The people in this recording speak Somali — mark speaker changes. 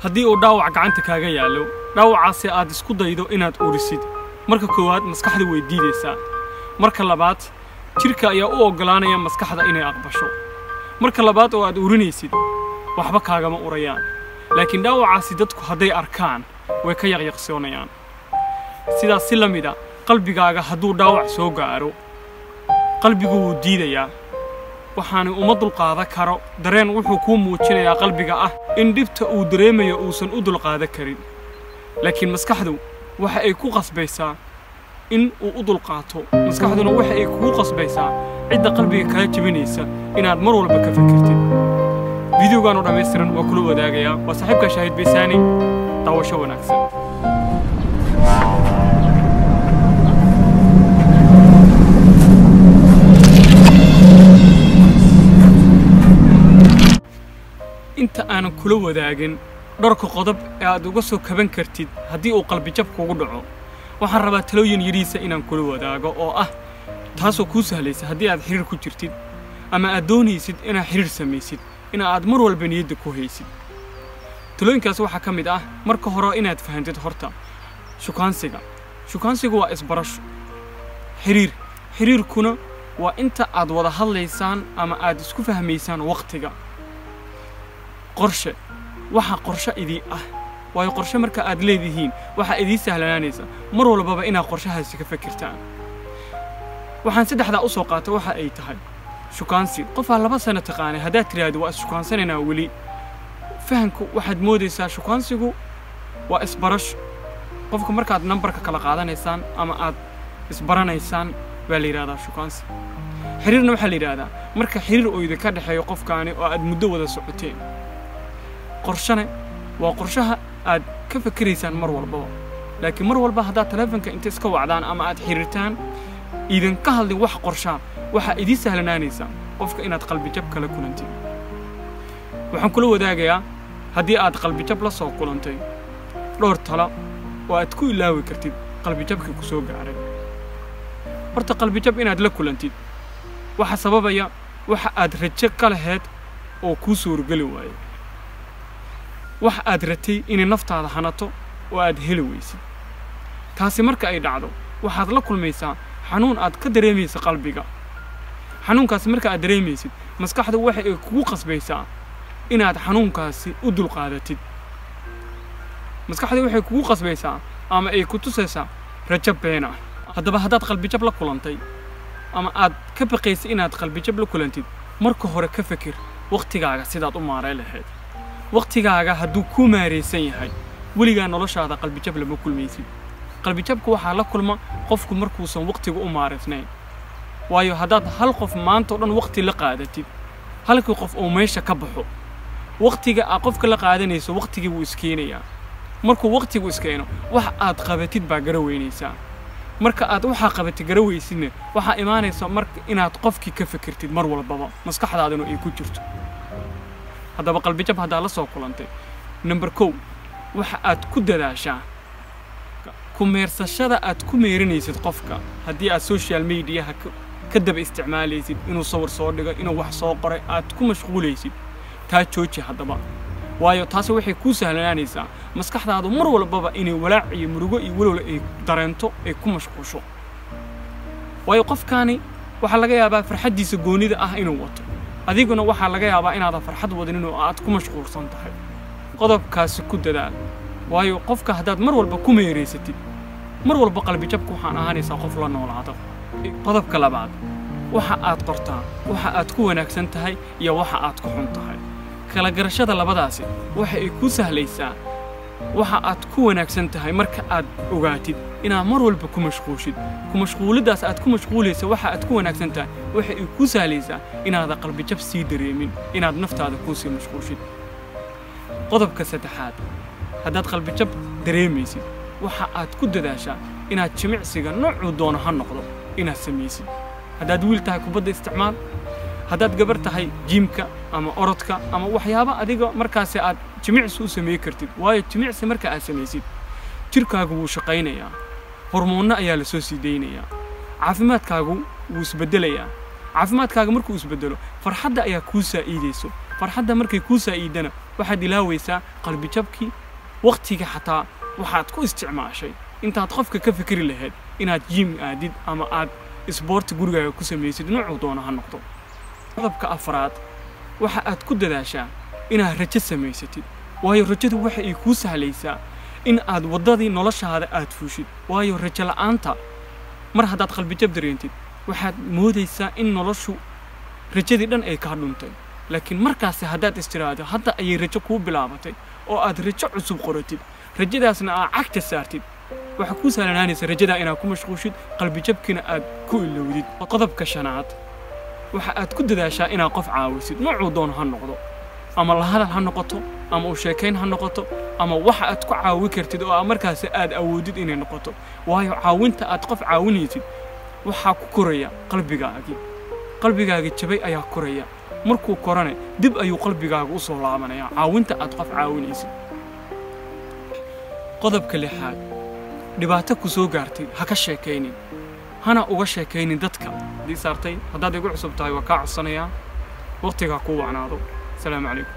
Speaker 1: haddii uu dhaawac gacanta kaaga yaalo dhaawacaasi aad isku daydo inaad urisid marka koowaad maskaxdu way diidaysaa marka labaad jirka ayaa u ogolaanaya maskaxda inay aqbasho marka labaad oo aad urinaysid waxba kaagama urayaan laakiin dhaawacaasi dadku hadday arkaan way ka yaqyaqsoonayaan sidaas si lamida qalbigaaga hadduu dhaawac soo gaaro qalbigu wuu diidayaa waxaana uma dulqaadan karo dareen wuxuu ku muujinayaa qalbiga ah in dhibta uu dareemayo uusan u dulqaadan karin laakiin maskaxdu waxa ay ku qasbaysaa in uu u dulqaato maskaxduna waxa ay kugu qasbaysaa cidda qalbiga kala jabinaysa inaad mar walba ka fikirtid fiidiyogan oo dhammaystiran waa kula wadaagayaa waa saaxiibka Shaahid Baysaani daawasho wanaagsan inta aan kula wadaagin dharka qodob ee aad uga soo kaban kartid haddii uu qalbi jab kugu dhaco waxaan rabaa talooyin yariisa inaan kula wadaago oo ah taasoo kuu sahlaysa haddii aad xiriir ku jirtid ama aad doonaysid inaad xiriir samaysid inaad mar walba niyadda ku haysid talooyinkaas waxaa ka mid ah marka hore inaad fahantid horta shukaansigu waa isbarasho xiriirkuna waa inta aad wada hadlaysaan ama aad isku fahmaysaan waqtiga qorshe waxa qorshe idii ah waayo qorshe marka aad leedihiin waxa idii sahlanaanaysa mar walba inaad qorshahaasi ka fikirtaan waxaan saddexda u soo qaato waxa ay tahay shukaansi qofa 2 sano taqaan hadaa tiraado waa shukaansanayna wali fahanku waxaad moodaysaa shukaansigu waa isbarash qofka marka aad numberka kala qaadanaysaan ama aad isbaranaysaan baa la yiraahdaa shukaansi xiriirna waxa la yiraahdaa marka xiriir oo idin ka dhaxeeyo qofkaani oo aad muddo wada socoteen qorshana waa qorshaha aad ka fikiraysaan mar walba laakiin mar walba hadaa telefoonka inta iska wacdaan ama aad xiriirtaan idan ka hadlin wax qorshaa waxa idii sahlanaanaysa qofka inaad qalbi jab kala kulantid waxaan kula wadaagayaa haddii aad qalbi jab la soo kulantay dhowr talo oo aad ku ilaawi kartid qalbi jabkii ku soo gaaray horta qalbi jab inaad la kulantid waxa sababaya waxa aad rajo ka lahayd oo ku suurgali waayay wax aad ratay in naftaada hanato oo aad heli weysid taasi marka ay dhacdo waxaad la kulmaysaa xanuun aad ka dareemayso qalbiga xanuunkaas marka aad dareemaysid maskaxdu waxa ay kugu qasbaysaa inaad xanuunkaasi u dulqaadatid maskaxdu waxay kugu qasbaysaa ama ay ku tusaysaa rajo been ah haddaba haddaad qalbi jab la kulantay ama aad ka baqaysid inaad qalbi jab la kulantid marka hore ka fikir waqtigaaga sidaad u maareyn lahayd waqtigaaga hadduu ku maareysan yahay weligaa noloshaada qalbi jab lama kulmaysid qalbi jabku waxaa la kulma qofku markuusan waqtiga u maareysnayn waayo haddaad hal qof maanta oo dhan waqti la qaadatid halkii qof oo meesha ka baxo waqtiga aad qofka la qaadanayso waqtigii wuu iskeenayaa markuu waqtigu iskeeno wax aad qabatid baa garaweynaysaa marka aad waxa qabatid garaweysidna waxa imaanaysa marka inaad qofkii ka fikirtid mar walba maskaxdaaduna ay ku jirto haddaba qalbi jab hadaa la soo kulantay number 1 waxa aad ku dadaashaa ku meersashada aad ku meerinaysid qofka haddii aad social media ka daba isticmaalaysid inuu sawir soo dhigo inuu wax soo qoray aad ku mashquulaysid taa jooji haddaba waayo taasi waxay ku sahlanaanaysaa maskaxdaadu mar walba inay walaac iyo murugo iyo walwal ay dareento ay ku mashquusho waayo qofkaani waxa laga yaabaa farxadiisa goonida ah inuu wato adiguna waxa laga yaabaa inaad farxad wadin oo aad ku mashquulsan tahay qodobkaasi ku dadaal waayo qofka hadaad mar walba ku meereysatid mar walba qalbi jabku waxaan ahaanaysaa qof la noolaado qodobka labaad waxa aad qortaa waxa aad ku wanaagsan tahay iyo waxa aad ku xun tahay kala garashada labadaasi waxa ay ku sahlaysaa waxa aad ku wanaagsan tahay marka aad ogaatid inaad mar walba ku mashquulidaas aad ku mashquulaysa waxa aad ku wanaagsan tahay waxa ay ku sahlaysaa inaad qalbi jab sii dareemin inaad naftaada ku sii mashquulshid qodobka saddexaad haddaad qalbi jab dareemaysid waxa aad ku dadaashaa inaad jimicsiga noocu doono ha noqdo inaad samaysid haddaad wiil tahay kubadda isticmaal haddaad gabar tahay jiimka ama orodka ama waxyaabo adiga markaas aad jimicsi u sameey kartid waayo jimicsi marka aad samaysid jirkaagu wuu shaqaynayaa hormoonna ayaa la soo siideynayaa caafimaadkaagu wuu isbedelayaa caafimaadkaaga markuu isbedelo farxadda ayaa ku saaideyso farxadda markay ku saaidana waxaad ilaawaysaa qalbi jabkii waqtiga xataa waxaad ku isticmaashay intaad qofka ka fikri lahayd inaad gym aadid ama aad sport gurigaaga ku samaysid noocu doona ha noqdo. qodobka afraad waxa aad ku dadaashaa inaad rajo samaysatid, waayo rajadu waxa ay kuu sahlaysaa in aad wadadii noloshaada aad fuushid. waayo rajo la'aanta mar haddaad qalbi jab dareentid waxaad moodaysaa in noloshu rajadii dhan ay kaa dhuntay, laakiin markaas haddaad istiraado hadda ayay rajo kuu bilaabatay oo aad rajo cusub qoratid, rajadaasna aad cagta saartid, waxa kuu sahlanaanaysa rajadaa inaad ku mashquushid, qalbi jabkiina aad ku ilowdid. qodobka shanaad waxa aad ku dadaashaa inaad qof caawisid noocuu doono ha noqdo, ama la hadal ha noqoto, ama u sheekayn ha noqoto, ama waxa aad ku caawi kartid oo markaas aad awoodid inay noqoto. waayo caawinta aad qof caawinaysid waxaa ku koraya qalbigaagii jabay ayaa koraya, markuu korane dib ayuu qalbigaaga u soo laabanayaa caawinta aad qof caawinaysid. qodobka lixaad dhibaato ku soo gaartay ha ka sheekaynin, hana uga sheekaynin dadka. hadii saartay haddaad igu cusub tahay waa kaa codsanayaa waqtigaa kuu wacnaado. السلام عليكم.